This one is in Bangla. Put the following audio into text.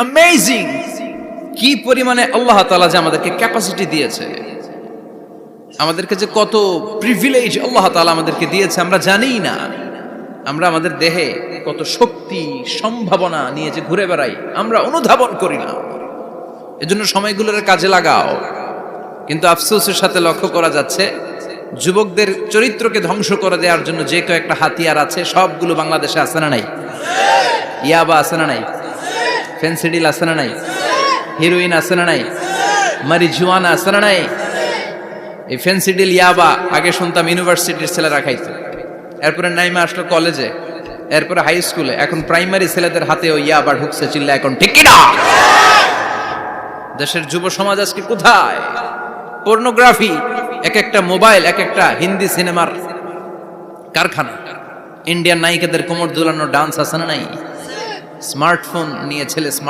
অ্যামেজিং কি পরিমাণে আল্লাহ তাআলা যে আমাদেরকে ক্যাপাসিটি দিয়েছে, আমাদেরকে যে কত প্রিভিলেজ আল্লাহ তাআলা আমাদেরকে দিয়েছে আমরা জানিই না। আমরা আমাদের দেহে কত শক্তি সম্ভাবনা নিয়ে যে ঘুরে বেড়াই আমরা অনুধাবন করি না। এজন্য সময়গুলোর কাজে লাগাও। কিন্তু আফসোসের সাথে লক্ষ্য করা যাচ্ছে যুবকদের চরিত্রকে ধ্বংস করে দেওয়ার জন্য যে কয়েকটা হাতিয়ার আছে সবগুলো বাংলাদেশে আছে না নাই? ইয়াবা আছে না নাই? ফেন্সিডিল আছে না নাই? হিরোইন আছে না নাই? মারিজুয়ানা আছে না নাই? এই ফেন্সিডিল ইয়াবা আগে শুনতাম ইউনিভার্সিটির ছেলেরা খাইতো, এরপরে নাইমা আসলো কলেজে, এরপরে হাই স্কুলে, এখন প্রাইমারি ছেলেদের হাতেও ইয়াবা ঢুকছে। চিল্লা এখন ঠিক কিনা? দেশের যুব সমাজ আজকে কোথায়? পর্নোগ্রাফি, এক একটা মোবাইল এক একটা হিন্দি সিনেমার কারখানা। ইন্ডিয়ান নায়িকাদের কোমর দুলানো ডান্স আছে না নাই? স্মার্টফোন নিয়ে ছেলে